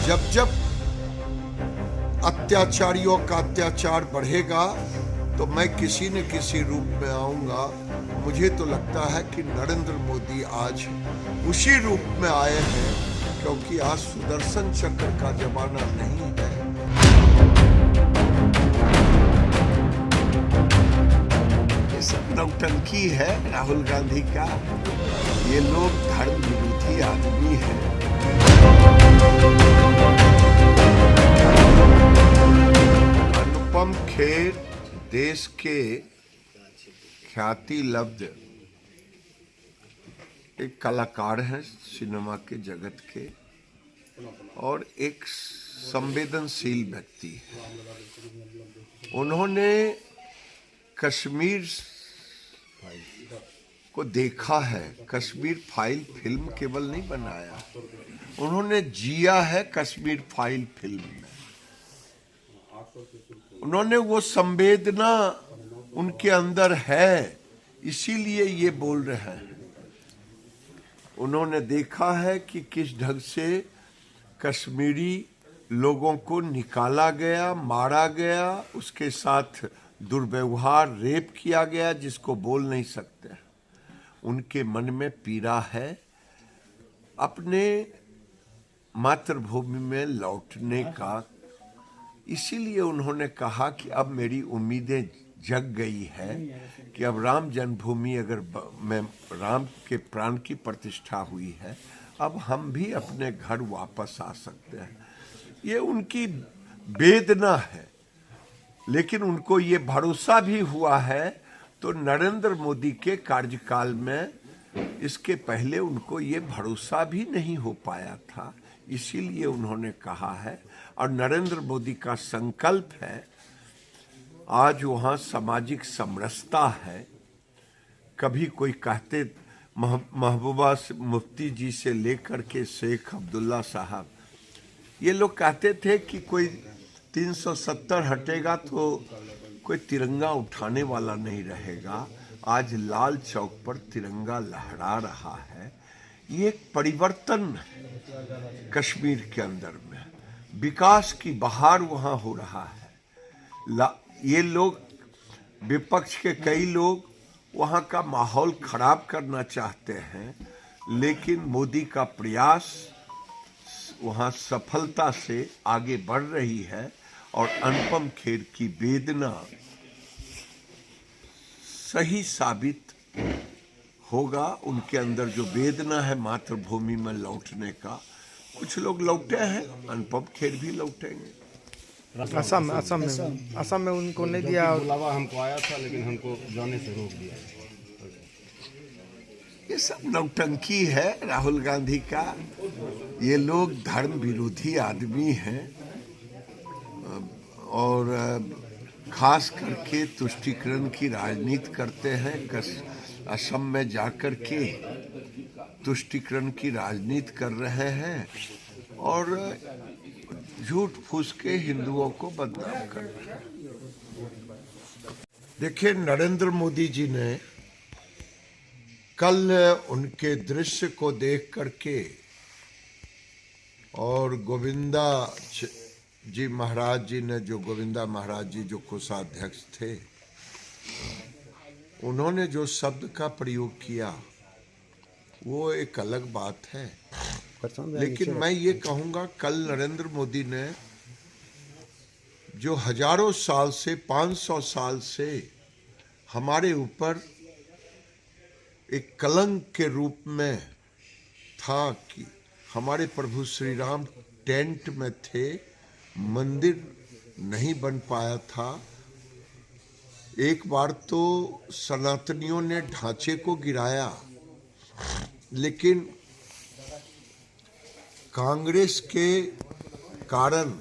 जब जब अत्याचारियों का अत्याचार बढ़ेगा तो मैं किसी न किसी रूप में आऊंगा। मुझे तो लगता है कि नरेंद्र मोदी आज उसी रूप में आए हैं, क्योंकि आज सुदर्शन चक्र का जमाना नहीं है। ये सब नौटंकी है राहुल गांधी का। ये लोग धर्म विरोधी आदमी हैं। अनुपम खेर देश के ख्याति लब्ध एक कलाकार हैं सिनेमा के जगत के, और एक संवेदनशील व्यक्ति है। उन्होंने कश्मीर को देखा है। कश्मीर फाइल फिल्म केवल नहीं बनाया, उन्होंने जिया है कश्मीर फाइल फिल्म में। उन्होंने वो संवेदना उनके अंदर है, इसीलिए ये बोल रहे हैं। उन्होंने देखा है कि किस ढंग से कश्मीरी लोगों को निकाला गया, मारा गया, उसके साथ दुर्व्यवहार, रेप किया गया, जिसको बोल नहीं सकते। उनके मन में पीड़ा है अपने मातृभूमि में लौटने का। इसीलिए उन्होंने कहा कि अब मेरी उम्मीदें जग गई है कि अब राम जन्मभूमि, अगर मैं राम के प्राण की प्रतिष्ठा हुई है, अब हम भी अपने घर वापस आ सकते हैं। ये उनकी वेदना है, लेकिन उनको ये भरोसा भी हुआ है। तो नरेंद्र मोदी के कार्यकाल में इसके पहले उनको ये भरोसा भी नहीं हो पाया था, इसीलिए उन्होंने कहा है। और नरेंद्र मोदी का संकल्प है। आज वहाँ सामाजिक समरसता है। कभी कोई कहते, महबूबा मुफ्ती जी से लेकर के शेख अब्दुल्ला साहब, ये लोग कहते थे कि कोई 370 हटेगा तो कोई तिरंगा उठाने वाला नहीं रहेगा। आज लाल चौक पर तिरंगा लहरा रहा है। ये एक परिवर्तन है कश्मीर के अंदर में। विकास की बहार वहाँ हो रहा है। ये लोग, विपक्ष के कई लोग वहाँ का माहौल खराब करना चाहते हैं, लेकिन मोदी का प्रयास वहाँ सफलता से आगे बढ़ रही है। और अनुपम खेर की वेदना सही साबित होगा। उनके अंदर जो वेदना है मातृभूमि में लौटने का, कुछ लोग लौटे हैं, अनुपम खेर भी लौटेंगे। असम में उनको नहीं दिया। बुलावा हमको आया था, लेकिन हमको जाने से रोक दिया। ये सब नौटंकी है राहुल गांधी का। ये लोग धर्म विरोधी आदमी हैं, और खास करके तुष्टीकरण की राजनीति करते हैं। असम में जाकर के तुष्टीकरण की राजनीति कर रहे हैं और झूठ फूस के हिंदुओं को बदनाम कर रहे हैं। देखिए, नरेंद्र मोदी जी ने कल उनके दृश्य को देख करके, और गोविंदा जी महाराज जी ने, जो गोविंदा महाराज जी जो कोषाध्यक्ष थे, उन्होंने जो शब्द का प्रयोग किया वो एक अलग बात है। लेकिन मैं ये कहूँगा, कल नरेंद्र मोदी ने जो हजारों साल से, 500 साल से हमारे ऊपर एक कलंक के रूप में था कि हमारे प्रभु श्री राम टेंट में थे, मंदिर नहीं बन पाया था। एक बार तो सनातनियों ने ढांचे को गिराया, लेकिन कांग्रेस के कारण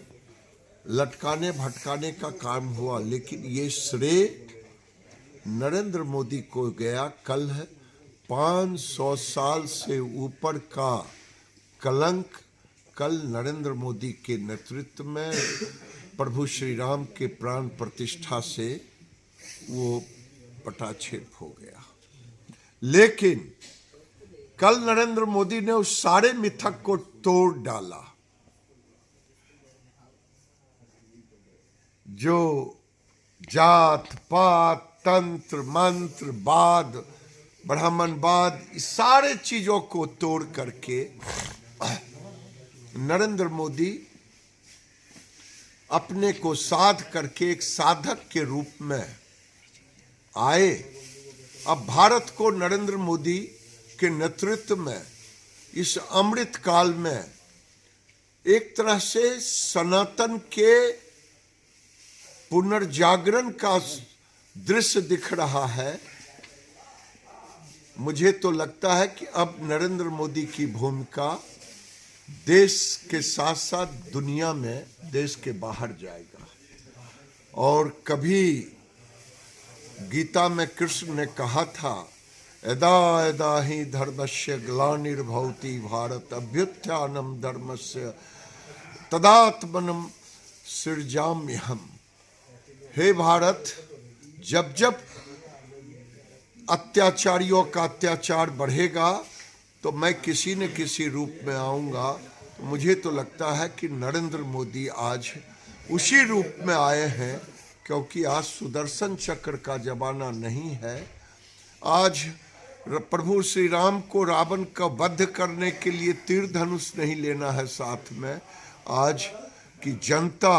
लटकाने भटकाने का काम हुआ। लेकिन ये श्रेय नरेंद्र मोदी को गया। कल 500 साल से ऊपर का कलंक कल नरेंद्र मोदी के नेतृत्व में प्रभु श्री राम के प्राण प्रतिष्ठा से वो पटाक्षेप हो गया। लेकिन कल नरेंद्र मोदी ने उस सारे मिथक को तोड़ डाला। जो जात पात तंत्र मंत्र वाद ब्राह्मणवाद इस सारे चीजों को तोड़ करके नरेंद्र मोदी अपने को साध करके एक साधक के रूप में आए। अब भारत को नरेंद्र मोदी के नेतृत्व में इस अमृत काल में एक तरह से सनातन के पुनर्जागरण का दृश्य दिख रहा है। मुझे तो लगता है कि अब नरेंद्र मोदी की भूमिका देश के साथ साथ दुनिया में देश के बाहर जाएगा। और कभी गीता में कृष्ण ने कहा था, यदा यदा ही धर्मस्य ग्लानिर्भवति भारत अभ्युत्थानम धर्मस्य तदात्मनम सृजाम्यहम्। हे भारत, जब जब अत्याचारियों का अत्याचार बढ़ेगा तो मैं किसी न किसी रूप में आऊँगा। तो मुझे तो लगता है कि नरेंद्र मोदी आज उसी रूप में आए हैं, क्योंकि आज सुदर्शन चक्र का जमाना नहीं है। आज प्रभु श्री राम को रावण का वध करने के लिए तीर धनुष नहीं लेना है साथ में। आज की जनता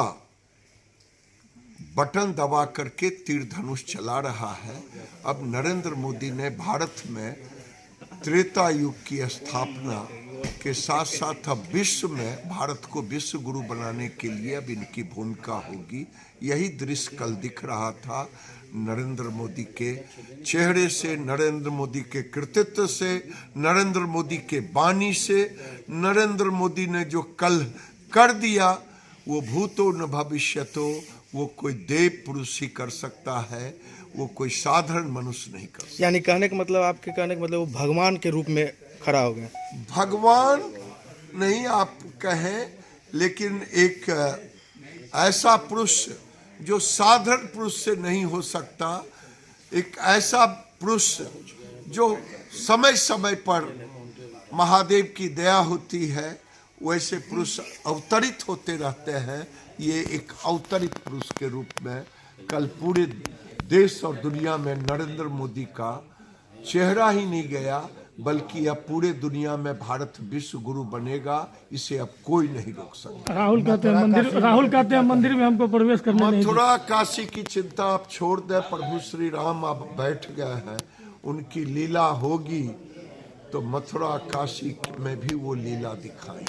बटन दबा करके तीर धनुष चला रहा है। अब नरेंद्र मोदी ने भारत में त्रेता युग की स्थापना के साथ साथ अब विश्व में भारत को विश्व गुरु बनाने के लिए अब इनकी भूमिका होगी। यही दृश्य कल दिख रहा था नरेंद्र मोदी के चेहरे से, नरेंद्र मोदी के कृतित्व से, नरेंद्र मोदी के वाणी से। नरेंद्र मोदी ने जो कल कर दिया वो भूतो न भविष्यतो, वो कोई देव पुरुष ही कर सकता है, वो कोई साधारण मनुष्य नहीं कर सकता। यानी कहने का मतलब, आपके कहने का मतलब वो भगवान के रूप में खड़ा हो गया। भगवान नहीं आप कहें, लेकिन एक ऐसा पुरुष जो साधारण पुरुष से नहीं हो सकता, एक ऐसा पुरुष जो समय समय पर महादेव की दया होती है, वैसे पुरुष अवतरित होते रहते हैं। ये एक अवतरित पुरुष के रूप में कल पूरे देश और दुनिया में नरेंद्र मोदी का चेहरा ही नहीं गया, बल्कि अब पूरे दुनिया में भारत विश्व गुरु बनेगा। इसे अब कोई नहीं रोक सकता। राहुल कहते हैं मंदिर में हमको प्रवेश करना नहीं। मथुरा काशी की चिंता आप छोड़ दें, प्रभु श्री राम अब बैठ गए हैं, उनकी लीला होगी तो मथुरा काशी में भी वो लीला दिखाएं।